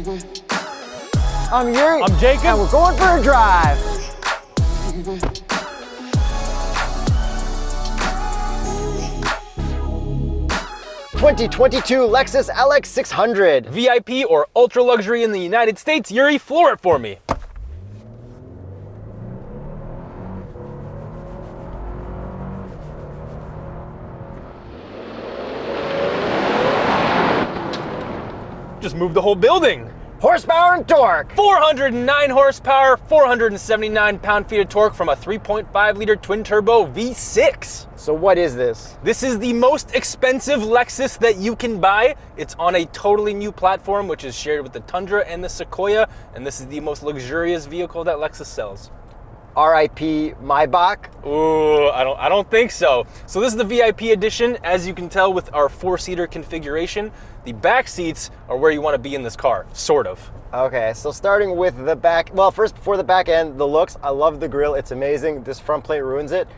I'm Yuri. I'm Jacob. And we're going for a drive. 2022 Lexus LX600. VIP or ultra luxury in the United States. Yuri, floor it for me. Just moved the whole building. Horsepower and torque. 409 horsepower, 479 pound-feet of torque from a 3.5 liter twin turbo V6. So what is this? This is the most expensive Lexus that you can buy. It's on a totally new platform, which is shared with the Tundra and the Sequoia, and this is the most luxurious vehicle that Lexus sells. RIP Maybach. Ooh, I don't think so. So this is the VIP edition. As you can tell with our 4-seater configuration, the back seats are where you want to be in this car, sort of. Okay, so starting with the back, well, first before the back end, the looks, I love the grille, it's amazing. This front plate ruins it,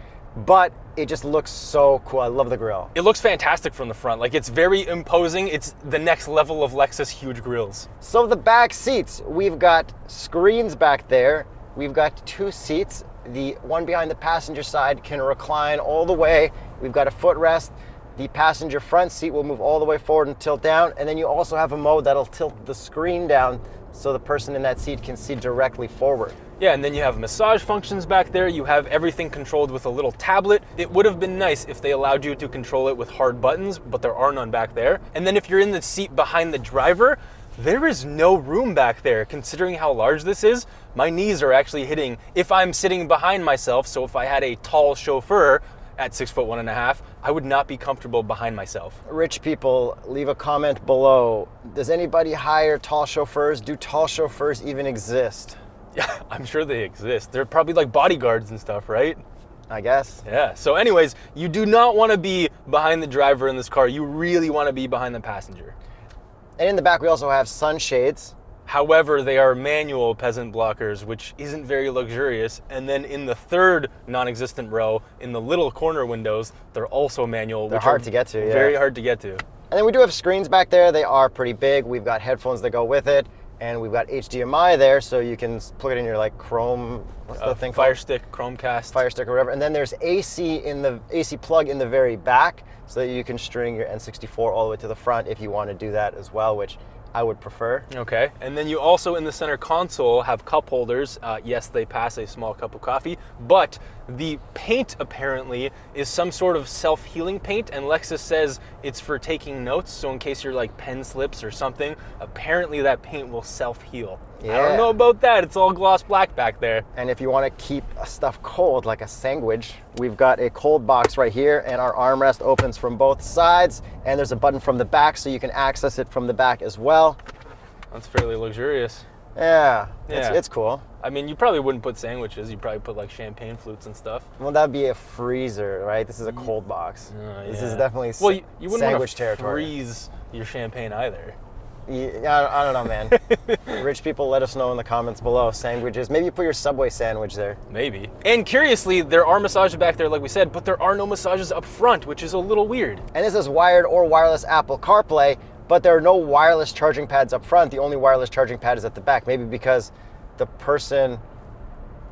but it just looks so cool. I love the grille. It looks fantastic from the front. Like, it's very imposing. It's the next level of Lexus huge grills. So the back seats, we've got screens back there. We've got 2 seats. The one behind the passenger side can recline all the way. We've got a footrest. The passenger front seat will move all the way forward and tilt down. And then you also have a mode that'll tilt the screen down so the person in that seat can see directly forward. Yeah, and then you have massage functions back there. You have everything controlled with a little tablet. It would have been nice if they allowed you to control it with hard buttons, but there are none back there. And then if you're in the seat behind the driver, there is no room back there. Considering how large this is, my knees are actually hitting if I'm sitting behind myself. So if I had a tall chauffeur at 6'1.5", I would not be comfortable behind myself. Rich people, leave a comment below. Does anybody hire tall chauffeurs? Do tall chauffeurs even exist? Yeah, I'm sure they exist. They're probably like bodyguards and stuff, right? I guess. Yeah, so anyways, you do not want to be behind the driver in this car. You really want to be behind the passenger. And in the back, we also have sunshades. However, they are manual peasant blockers, which isn't very luxurious. And then in the third non-existent row, in the little corner windows, they're also manual. They're hard to get to, yeah. Very hard to get to. And then we do have screens back there. They are pretty big. We've got headphones that go with it. And we've got HDMI there, so you can plug it in your like Chrome, what's the thing called? Fire Stick, Chromecast. Fire Stick or whatever. And then there's AC plug in the very back, so that you can string your N64 all the way to the front if you want to do that as well, which I would prefer. Okay, and then you also in the center console have cup holders. Yes, they pass a small cup of coffee, but the paint apparently is some sort of self-healing paint, and Lexus says it's for taking notes, so in case your like pen slips or something, apparently that paint will self-heal. Yeah. I don't know about that, it's all gloss black back there. And if you want to keep stuff cold, like a sandwich, we've got a cold box right here, and our armrest opens from both sides, and there's a button from the back, so you can access it from the back as well. That's fairly luxurious. Yeah. Yeah. It's cool. I mean, you probably wouldn't put sandwiches, you'd probably put like champagne flutes and stuff. Well, that'd be a freezer, right? This is a cold box. This is definitely well, you wouldn't sandwich want to territory. freeze your champagne either. Yeah, I don't know, man. Rich people, let us know in the comments below. Sandwiches. Maybe you put your Subway sandwich there. Maybe. And curiously, there are massages back there, like we said, but there are no massages up front, which is a little weird. And this is wired or wireless Apple CarPlay, but there are no wireless charging pads up front. The only wireless charging pad is at the back. Maybe because the person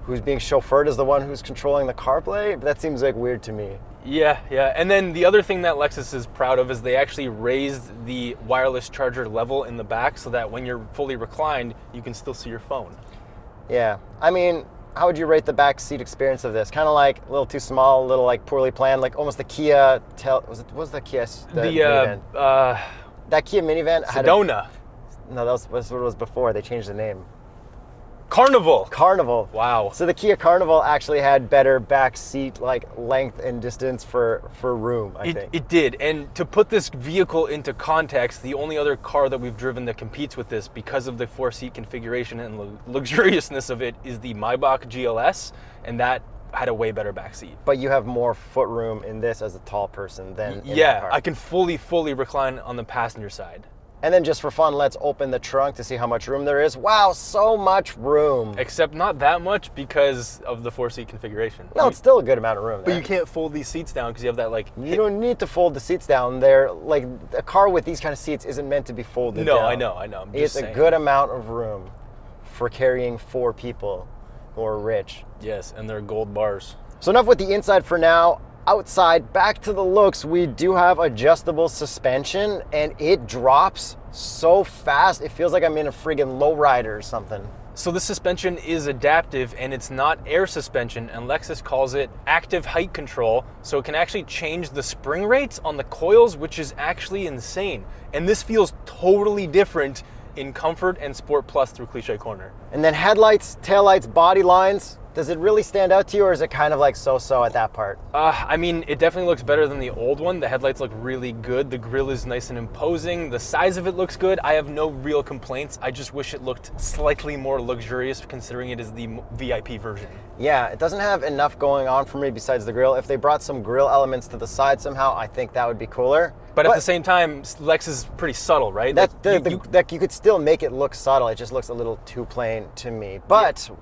who's being chauffeured is the one who's controlling the CarPlay? But that seems like weird to me. Yeah. And then the other thing that Lexus is proud of is they actually raised the wireless charger level in the back so that when you're fully reclined, you can still see your phone. Yeah. I mean, how would you rate the back seat experience of this? Kind of like a little too small, a little like poorly planned, like almost the Kia, was the Kia? Minivan? That Kia minivan Sedona. No, that was what it was before. They changed the name. Carnival. Carnival. Wow. So the Kia Carnival actually had better back seat like length and distance for room, I think. It did. And to put this vehicle into context, the only other car that we've driven that competes with this because of the 4-seat configuration and luxuriousness of it is the Maybach GLS, and that had a way better back seat. But you have more foot room in this as a tall person than in yeah, that car. I can fully recline on the passenger side. And then just for fun, let's open the trunk to see how much room there is. Wow, so much room. Except not that much because of the 4-seat configuration. No, it's still a good amount of room there. But you can't fold these seats down because you have that like... You don't need to fold the seats down. They're like, a car with these kind of seats isn't meant to be folded down. No, I know. I'm just saying. It's a good amount of room for carrying 4 people who are rich. Yes, and they're gold bars. So enough with the inside for now. Outside, back to the looks, we do have adjustable suspension, and it drops so fast, it feels like I'm in a friggin' lowrider or something. So the suspension is adaptive, and it's not air suspension, and Lexus calls it active height control, so it can actually change the spring rates on the coils, which is actually insane. And this feels totally different in Comfort and Sport Plus through Cliche Corner. And then headlights, taillights, body lines, does it really stand out to you, or is it kind of like so-so at that part? I mean, it definitely looks better than the old one. The headlights look really good. The grille is nice and imposing. The size of it looks good. I have no real complaints. I just wish it looked slightly more luxurious considering it is the VIP version. Yeah, it doesn't have enough going on for me besides the grille. If they brought some grille elements to the side somehow, I think that would be cooler. But at the same time, Lex is pretty subtle, right? You could still make it look subtle. It just looks a little too plain to me. But... Yeah.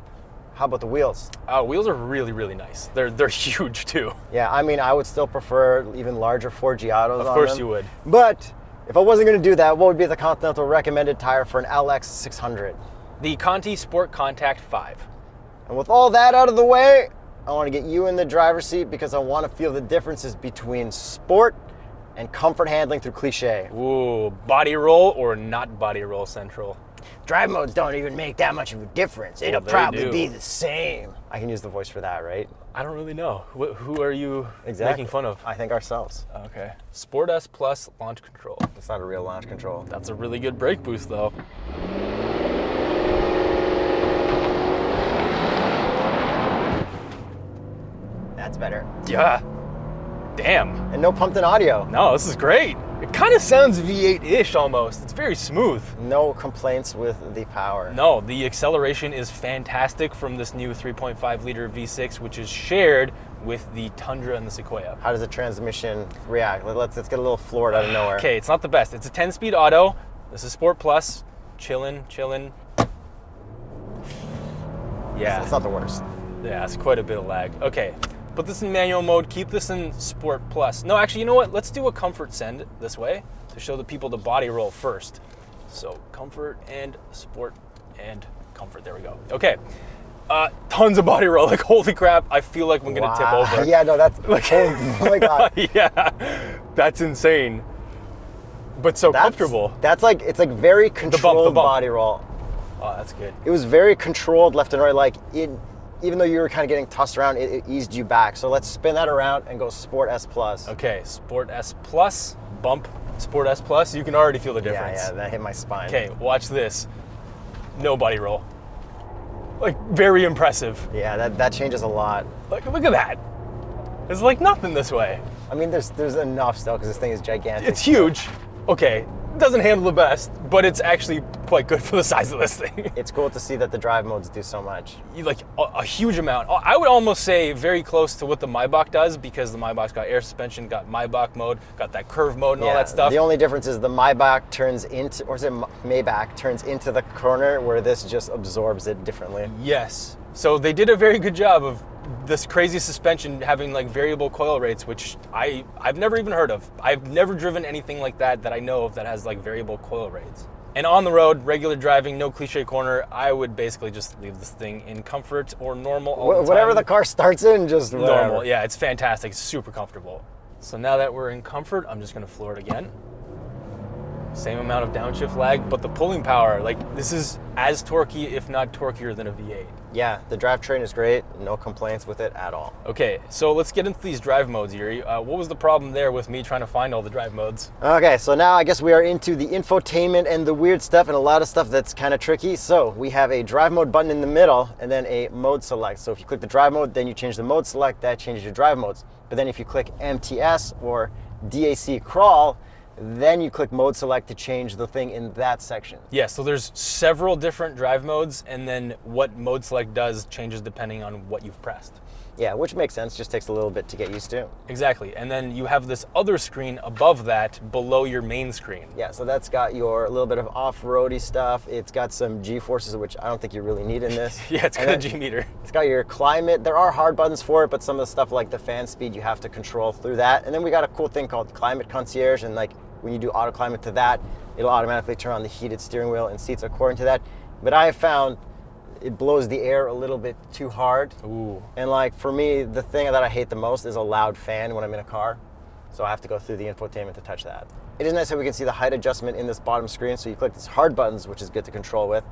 How about the wheels? Wheels are really, really nice. They're huge too. Yeah, I mean, I would still prefer even larger 4G autos on them. Of course you would. But if I wasn't going to do that, what would be the Continental recommended tire for an LX600? The Conti Sport Contact 5. And with all that out of the way, I want to get you in the driver's seat because I want to feel the differences between sport and comfort handling through Cliche. Ooh, body roll or not body roll central? Drive modes don't even make that much of a difference. It'll probably be the same. I can use the voice for that, right? I don't really know. Who are you making fun of? I think ourselves. Okay. Sport S Plus launch control. It's not a real launch control. That's a really good brake boost, though. That's better. Yeah. Damn. And no pumped-in audio. No, this is great. It kind of sounds V8-ish almost. It's very smooth. No complaints with the power. No, the acceleration is fantastic from this new 3.5-liter V6, which is shared with the Tundra and the Sequoia. How does the transmission react? Let's get a little floored out of nowhere. Okay, it's not the best. It's a 10-speed auto. This is Sport Plus. Chillin'. Yeah. It's not the worst. Yeah, it's quite a bit of lag. Okay. Put this in manual mode, keep this in Sport Plus. No, actually, you know what? Let's do a comfort send this way to show the people the body roll first. So comfort and sport and comfort, there we go. Okay, tons of body roll, like holy crap, I feel like I'm gonna tip over. Yeah, no, that's, like, oh my God. Yeah, that's insane. But so comfortable. That's like, it's like very controlled the bump. Body roll. Oh, that's good. It was very controlled left and right, like even though you were kind of getting tossed around, it eased you back. So let's spin that around and go Sport S Plus. Okay, Sport S Plus, bump, Sport S Plus. You can already feel the difference. Yeah, that hit my spine. Okay, watch this. No body roll. Like, very impressive. Yeah, that changes a lot. Like, look at that. It's like nothing this way. I mean, there's enough still because this thing is gigantic. It's huge. Okay, doesn't handle the best, but it's actually quite good for the size of this thing. It's cool to see that the drive modes do so much. Like a huge amount. I would almost say very close to what the Maybach does, because the Maybach's got air suspension, got Maybach mode, got that curve mode and all that stuff. The only difference is the Maybach turns into, or is it Maybach turns into the corner, where this just absorbs it differently. Yes. So they did a very good job of this crazy suspension having like variable coil rates, which I've never even heard of. I've never driven anything like that I know of that has like variable coil rates. And on the road, regular driving, no Cliche Corner, I would basically just leave this thing in comfort or normal all the time. Whatever the car starts in, just whatever. Normal, yeah, it's fantastic, it's super comfortable. So now that we're in comfort, I'm just gonna floor it again. Same amount of downshift lag, but the pulling power, like this is as torquey, if not torqueier than a V8. Yeah, the drivetrain is great. No complaints with it at all. Okay, so let's get into these drive modes, Yuri. What was the problem there with me trying to find all the drive modes? Okay, so now I guess we are into the infotainment and the weird stuff and a lot of stuff that's kind of tricky. So we have a drive mode button in the middle and then a mode select. So if you click the drive mode, then you change the mode select, that changes your drive modes. But then if you click MTS or DAC crawl, then you click mode select to change the thing in that section. Yeah, so there's several different drive modes, and then what mode select does changes depending on what you've pressed. Yeah, which makes sense. Just takes a little bit to get used to. Exactly. And then you have this other screen above that, below your main screen. Yeah, so that's got your little bit of off-roady stuff. It's got some G-forces, which I don't think you really need in this. Yeah, it's got a G-meter. It's got your climate. There are hard buttons for it, but some of the stuff like the fan speed, you have to control through that. And then we got a cool thing called Climate Concierge, and like when you do auto climate to that, it'll automatically turn on the heated steering wheel and seats according to that. But I have found it blows the air a little bit too hard. Ooh. And like for me, the thing that I hate the most is a loud fan when I'm in a car. So I have to go through the infotainment to touch that. It is nice that we can see the height adjustment in this bottom screen. So you click these hard buttons, which is good to control with,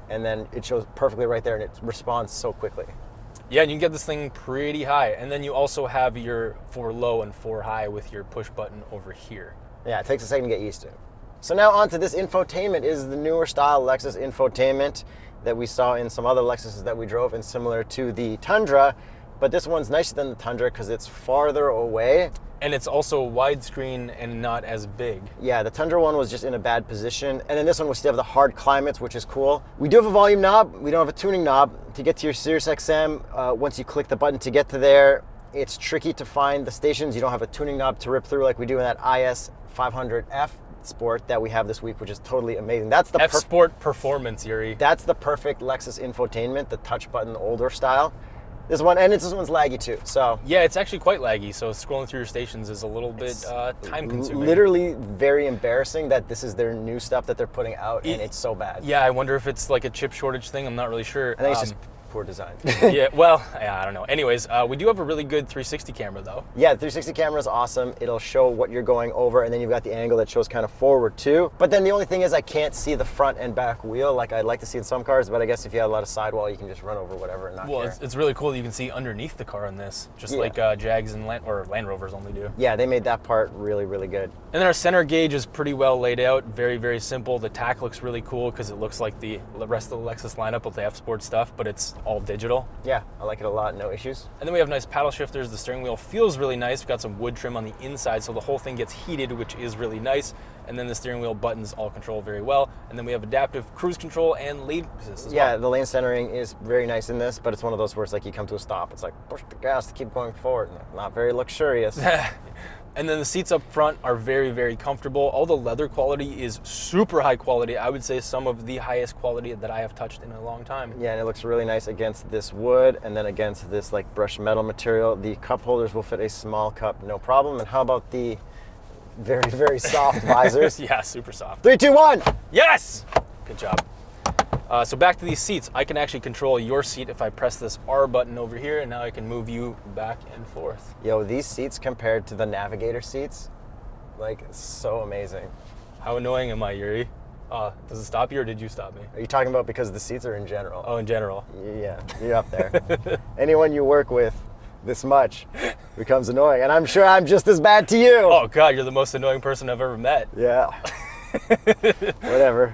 and then it shows perfectly right there and it responds so quickly. Yeah, and you can get this thing pretty high. And then you also have your 4 low and 4 high with your push button over here. Yeah, it takes a second to get used to. So now onto this infotainment is the newer style Lexus infotainment that we saw in some other Lexuses that we drove and similar to the Tundra, but this one's nicer than the Tundra because it's farther away. And it's also widescreen and not as big. Yeah, the Tundra one was just in a bad position. And then this one we still have the hard climates, which is cool. We do have a volume knob. We don't have a tuning knob. To get to your Sirius XM, once you click the button to get to there, it's tricky to find the stations. You don't have a tuning knob to rip through like we do in that IS500F Sport that we have this week, which is totally amazing. That's the F-Sport Performance, Yuri. That's the perfect Lexus infotainment, the touch button older style. This one's laggy too, so. Yeah, it's actually quite laggy, so scrolling through your stations is a little bit time consuming. Literally very embarrassing that this is their new stuff that they're putting out and it's so bad. Yeah, I wonder if it's like a chip shortage thing. I'm not really sure. I think it's just poor design. Yeah, well, yeah, I don't know. Anyways, we do have a really good 360 camera though. Yeah, the 360 camera is awesome. It'll show what you're going over, and then you've got the angle that shows kind of forward too. But then the only thing is I can't see the front and back wheel like I'd like to see in some cars, but I guess if you have a lot of sidewall, you can just run over whatever and not care. It's really cool that you can see underneath the car on this, just like Jags and Land Rovers only do. Yeah, they made that part really, really good. And then our center gauge is pretty well laid out, very, very simple. The tack looks really cool because it looks like the rest of the Lexus lineup with the F-Sport stuff, but it's all digital. Yeah, I like it a lot, no issues. And then we have nice paddle shifters. The steering wheel feels really nice. We've got some wood trim on the inside, so the whole thing gets heated, which is really nice. And then the steering wheel buttons all control very well. And then we have adaptive cruise control and lane assist as well. Yeah, the lane centering is very nice in this, but it's one of those where it's like you come to a stop. It's like, push the gas to keep going forward. Not very luxurious. And then the seats up front are very, very comfortable. All the leather quality is super high quality. I would say some of the highest quality that I have touched in a long time. Yeah, and it looks really nice against this wood and then against this like brushed metal material. The cup holders will fit a small cup, no problem. And how about the very, very soft visors? Yeah, super soft. 3, 2, 1. Yes! Good job. So back to these seats. I can actually control your seat if I press this R button over here, and now I can move you back and forth. Yo, these seats compared to the Navigator seats, like, so amazing. How annoying am I, Yuri? Does it stop you, or did you stop me? Are you talking about because the seats are in general? Oh, in general. Yeah, you're up there. Anyone you work with this much becomes annoying, and I'm sure I'm just as bad to you. Oh, God, you're the most annoying person I've ever met. Yeah. Whatever.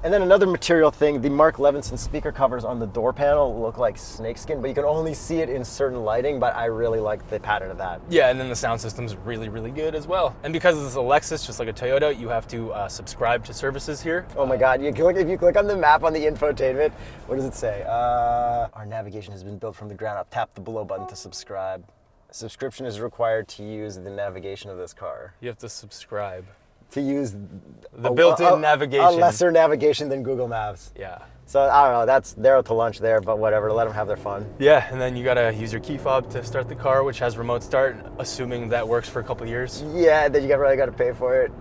And then another material thing, the Mark Levinson speaker covers on the door panel look like snakeskin, but you can only see it in certain lighting, but I really like the pattern of that. Yeah, and then the sound system's really, really good as well. And because it's a Lexus, just like a Toyota, you have to subscribe to services here. Oh my God, if you click on the map on the infotainment, what does it say? Our navigation has been built from the ground up. Tap the below button to subscribe. Subscription is required to use the navigation of this car. You have to subscribe. To use the built-in navigation. A lesser navigation than Google Maps. Yeah. So I don't know, they're out to lunch there, but whatever, let them have their fun. Yeah, and then you gotta use your key fob to start the car, which has remote start, assuming that works for a couple years. Yeah, then you really gotta pay for it.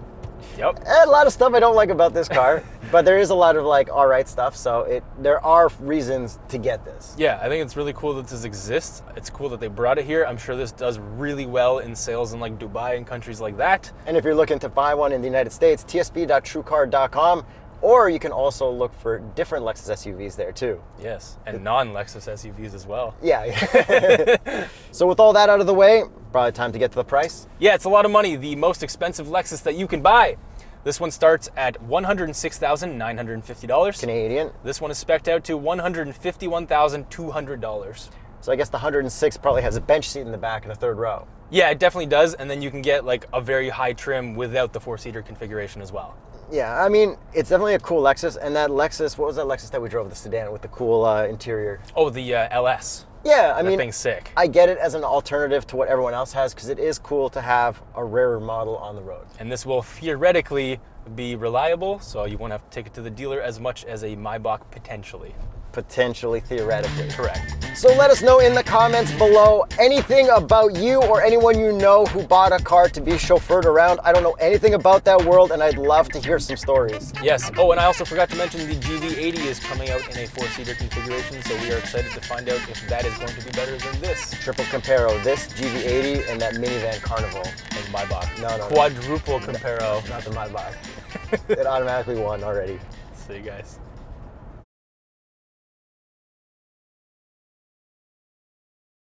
Yep. And a lot of stuff I don't like about this car, but there is a lot of like all right stuff, so there are reasons to get this. Yeah, I think it's really cool that this exists. It's cool that they brought it here. I'm sure this does really well in sales in like Dubai and countries like that. And if you're looking to buy one in the United States, tsb.truecar.com, or you can also look for different Lexus SUVs there too. Yes, and non-Lexus SUVs as well. Yeah. So with all that out of the way, probably time to get to the price. Yeah, it's a lot of money. The most expensive Lexus that you can buy. This one starts at $106,950. Canadian. This one is spec'd out to $151,200. So I guess the 106 probably has a bench seat in the back and a third row. Yeah, it definitely does, and then you can get like a very high trim without the 4-seater configuration as well. Yeah, I mean, it's definitely a cool Lexus, and that Lexus, what was that Lexus that we drove, the sedan with the cool interior? Oh, the LS. Yeah, I That mean, thing's sick. I get it as an alternative to what everyone else has, because it is cool to have a rarer model on the road. And this will theoretically be reliable, so you won't have to take it to the dealer as much as a Maybach potentially. Potentially, theoretically. Correct. So let us know in the comments below anything about you or anyone you know who bought a car to be chauffeured around. I don't know anything about that world, and I'd love to hear some stories. Yes. Oh, and I also forgot to mention the GV80 is coming out in a 4-seater configuration, so we are excited to find out if that is going to be better than this. Triple comparo, this GV80 and that minivan Carnival. And Maybach. No. Quadruple comparo. Not the Maybach. It automatically won already. See you guys.